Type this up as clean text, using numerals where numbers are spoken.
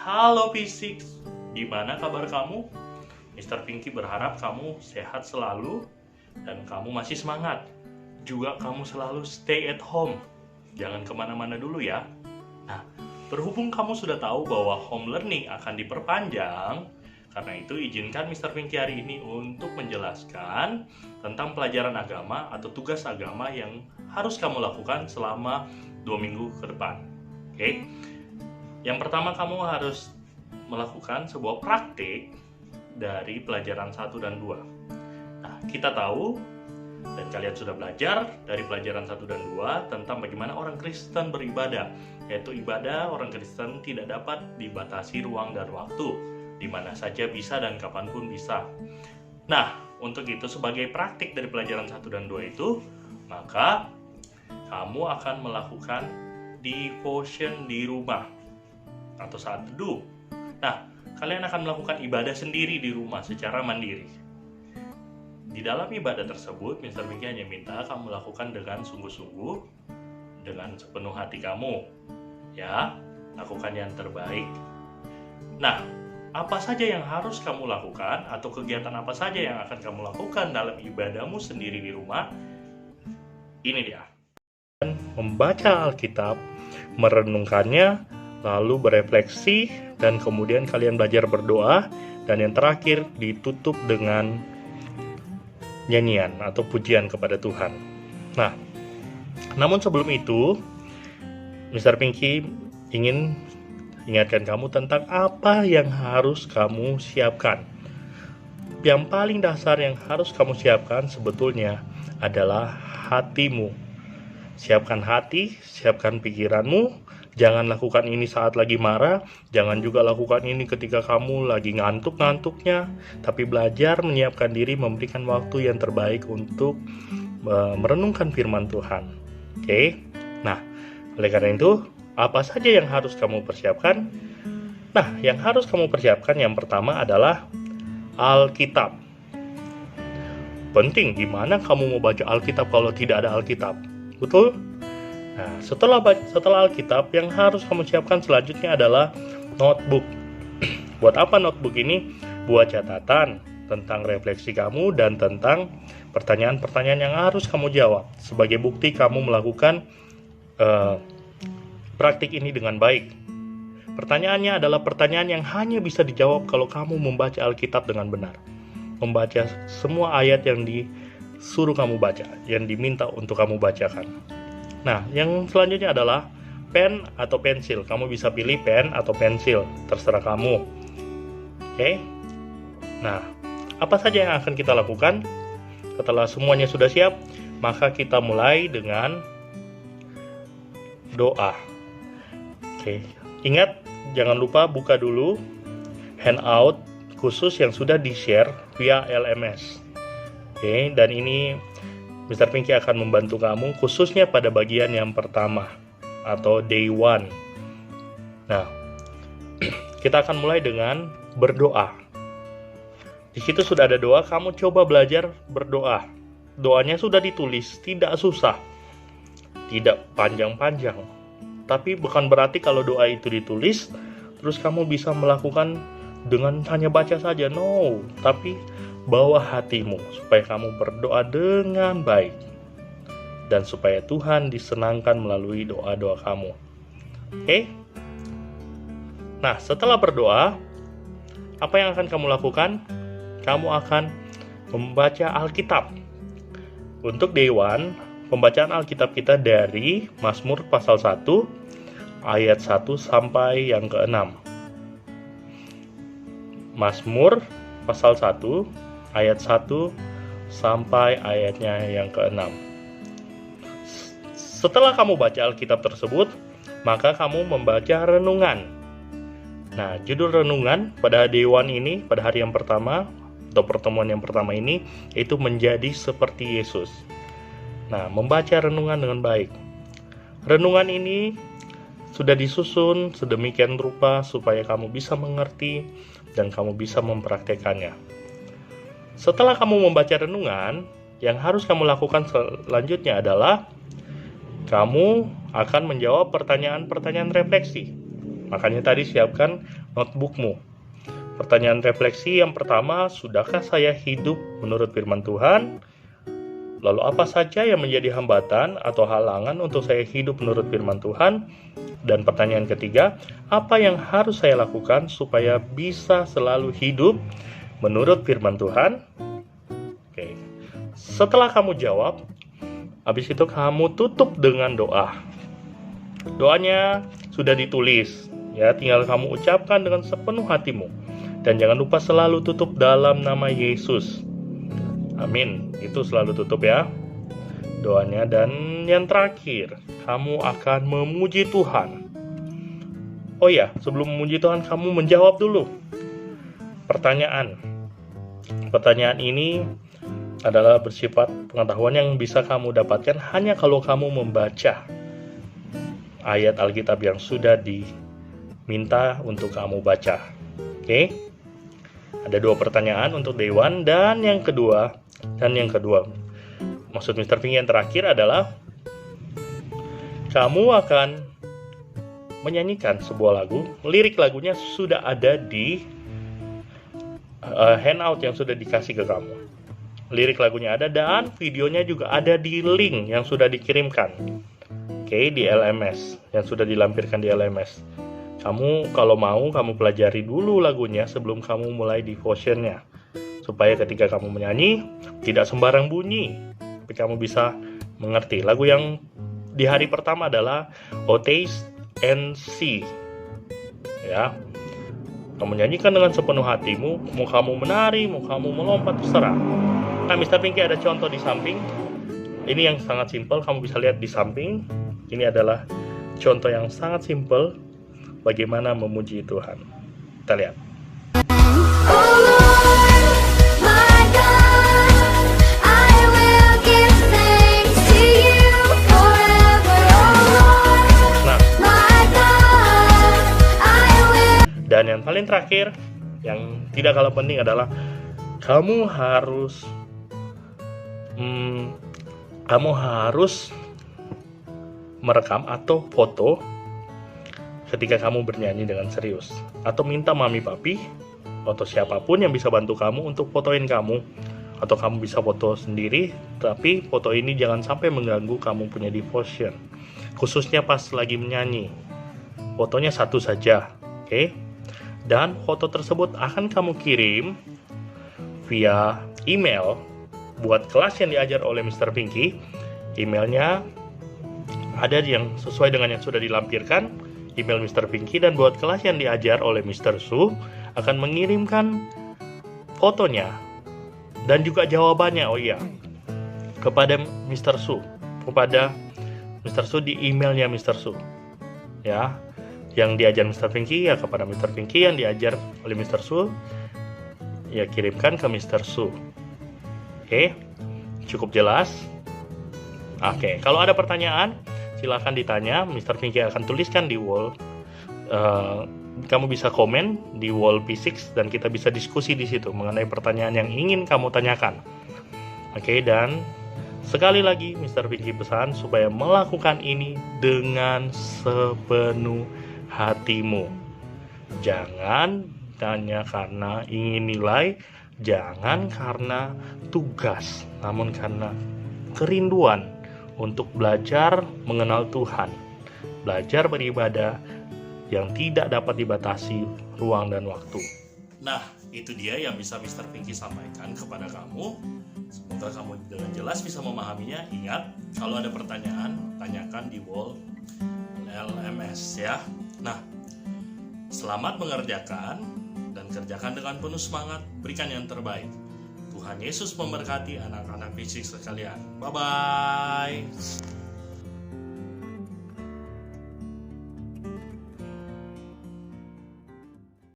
Halo P6, gimana kabar kamu? Mr. Pinky berharap kamu sehat selalu dan kamu masih semangat. Juga kamu selalu stay at home. Jangan kemana-mana dulu ya. Nah, berhubung kamu sudah tahu bahwa home learning akan diperpanjang, karena itu izinkan Mr. Pinky hari ini untuk menjelaskan tentang pelajaran agama atau tugas agama yang harus kamu lakukan selama 2 minggu ke depan. Oke? Yang pertama, kamu harus melakukan sebuah praktik dari pelajaran 1 dan 2. Nah, kita tahu dan kalian sudah belajar dari pelajaran 1 dan 2 tentang bagaimana orang Kristen beribadah, yaitu ibadah orang Kristen tidak dapat dibatasi ruang dan waktu, di mana saja bisa dan kapanpun bisa. Nah, untuk itu sebagai praktik dari pelajaran 1 dan 2 itu, maka kamu akan melakukan devotion di rumah atau saat teduh. Nah, kalian akan melakukan ibadah sendiri di rumah secara mandiri. Di dalam ibadah tersebut, Mr. Pinky hanya minta kamu lakukan dengan sungguh-sungguh, dengan sepenuh hati kamu. Ya, lakukan yang terbaik. Nah, apa saja yang harus kamu lakukan atau kegiatan apa saja yang akan kamu lakukan dalam ibadahmu sendiri di rumah? Ini dia. Membaca Alkitab, merenungkannya, lalu berefleksi, dan kemudian kalian belajar berdoa, dan yang terakhir ditutup dengan nyanyian atau pujian kepada Tuhan. Nah, namun sebelum itu, Mr. Pinky ingin ingatkan kamu tentang apa yang harus kamu siapkan. Yang paling dasar yang harus kamu siapkan sebetulnya adalah hatimu. Siapkan hati, siapkan pikiranmu. Jangan lakukan ini saat lagi marah, jangan juga lakukan ini ketika kamu lagi ngantuk-ngantuknya, tapi belajar menyiapkan diri, memberikan waktu yang terbaik untuk merenungkan firman Tuhan. Oke? Nah, oleh karena itu, apa saja yang harus kamu persiapkan? Nah, yang harus kamu persiapkan yang pertama adalah Alkitab. Penting, gimana kamu mau baca Alkitab kalau tidak ada Alkitab? Betul? Nah, setelah Alkitab, yang harus kamu siapkan selanjutnya adalah notebook. Buat apa notebook ini? Buat catatan tentang refleksi kamu dan tentang pertanyaan-pertanyaan yang harus kamu jawab. Sebagai bukti kamu melakukan praktik ini dengan baik. Pertanyaannya adalah pertanyaan yang hanya bisa dijawab kalau kamu membaca Alkitab dengan benar. Membaca semua ayat yang disuruh kamu baca, yang diminta untuk kamu bacakan. Nah, yang selanjutnya adalah pen atau pensil. Kamu bisa pilih pen atau pensil, terserah kamu. Oke? Nah, apa saja yang akan kita lakukan? Setelah semuanya sudah siap, maka kita mulai dengan doa. Oke, ingat, jangan lupa buka dulu handout khusus yang sudah di-share via LMS. Oke, dan ini Mr. Pinky akan membantu kamu khususnya pada bagian yang pertama atau day 1. Nah, kita akan mulai dengan berdoa. Di situ sudah ada doa, kamu coba belajar berdoa. Doanya sudah ditulis, tidak susah, tidak panjang-panjang. Tapi bukan berarti kalau doa itu ditulis, terus kamu bisa melakukan dengan hanya baca saja. No, tapi bawa hatimu supaya kamu berdoa dengan baik dan supaya Tuhan disenangkan melalui doa-doa kamu. Oke? Nah, setelah berdoa, apa yang akan kamu lakukan? Kamu akan membaca Alkitab. Untuk day 1, pembacaan Alkitab kita dari Mazmur pasal 1 ayat 1 sampai yang ke-6. Mazmur pasal 1 ayat 1 sampai ayatnya yang ke-6. Setelah kamu baca Alkitab tersebut, maka kamu membaca renungan. Nah, judul renungan pada day 1 ini, pada hari yang pertama atau pertemuan yang pertama ini, itu menjadi seperti Yesus. Nah, membaca renungan dengan baik. Renungan ini sudah disusun sedemikian rupa supaya kamu bisa mengerti dan kamu bisa mempraktekannya. Setelah kamu membaca renungan, yang harus kamu lakukan selanjutnya adalah kamu akan menjawab pertanyaan-pertanyaan refleksi. Makanya tadi siapkan notebookmu. Pertanyaan refleksi yang pertama, sudahkah saya hidup menurut firman Tuhan? Lalu apa saja yang menjadi hambatan atau halangan untuk saya hidup menurut firman Tuhan? Dan pertanyaan ketiga, apa yang harus saya lakukan supaya bisa selalu hidup menurut firman Tuhan? Oke. Setelah kamu jawab, habis itu kamu tutup dengan doa. Doanya sudah ditulis, ya, tinggal kamu ucapkan dengan sepenuh hatimu. Dan jangan lupa selalu tutup dalam nama Yesus. Amin. Itu selalu tutup ya doanya. Dan yang terakhir, kamu akan memuji Tuhan. Oh ya, sebelum memuji Tuhan, kamu menjawab dulu pertanyaan. Pertanyaan ini adalah bersifat pengetahuan yang bisa kamu dapatkan hanya kalau kamu membaca ayat Alkitab yang sudah diminta untuk kamu baca. Oke? Ada 2 pertanyaan untuk Day One, dan yang kedua, maksud Mr. Pinky yang terakhir adalah kamu akan menyanyikan sebuah lagu. Lirik lagunya sudah ada di handout yang sudah dikasih ke kamu. Lirik lagunya ada dan videonya juga ada di link yang sudah dikirimkan. Oke, di LMS, yang sudah dilampirkan di LMS. Kamu kalau mau, kamu pelajari dulu lagunya sebelum kamu mulai devotionnya. Supaya ketika kamu menyanyi, tidak sembarang bunyi, tapi kamu bisa mengerti. Lagu yang di hari pertama adalah "Oh Taste and See". Ya, kamu nyanyikan dengan sepenuh hatimu, mau kamu menari, mau kamu melompat, terserah. Nah, Mr. Pinky ada contoh di samping. Ini yang sangat simpel, kamu bisa lihat di samping. Ini adalah contoh yang sangat simpel bagaimana memuji Tuhan. Kita lihat. Dan yang paling terakhir, yang tidak kalah penting adalah kamu harus merekam atau foto ketika kamu bernyanyi dengan serius, atau minta mami papi atau siapapun yang bisa bantu kamu untuk fotoin kamu, atau kamu bisa foto sendiri, tapi foto ini jangan sampai mengganggu kamu punya devotion, khususnya pas lagi menyanyi. Fotonya satu saja, oke? Dan foto tersebut akan kamu kirim via email buat kelas yang diajar oleh Mr. Pinky. Emailnya ada yang sesuai dengan yang sudah dilampirkan, email Mr. Pinky, dan buat kelas yang diajar oleh Mr. Su akan mengirimkan fotonya dan juga jawabannya, oh iya, kepada Mr. Su, di emailnya Mr. Su. Ya, yang diajar Mr. Pinky ya kepada Mr. Pinky, yang diajar oleh Mr. Su ya kirimkan ke Mr. Su. Oke, cukup jelas? Oke, kalau ada pertanyaan silakan ditanya, Mr. Pinky akan tuliskan di wall. Kamu bisa komen di wall P6 dan kita bisa diskusi di situ mengenai pertanyaan yang ingin kamu tanyakan. Oke, dan sekali lagi Mr. Pinky pesan supaya melakukan ini dengan sepenuh hatimu. Jangan tanya karena ingin nilai, jangan karena tugas, namun karena kerinduan untuk belajar mengenal Tuhan, belajar beribadah yang tidak dapat dibatasi ruang dan waktu. Nah, itu dia yang bisa Mr. Pinky sampaikan kepada kamu. Semoga kamu dengan jelas bisa memahaminya. Ingat, kalau ada pertanyaan, tanyakan di wall LMS ya. Nah, selamat mengerjakan dan kerjakan dengan penuh semangat, berikan yang terbaik. Tuhan Yesus memberkati anak-anak fisik sekalian. Bye-bye.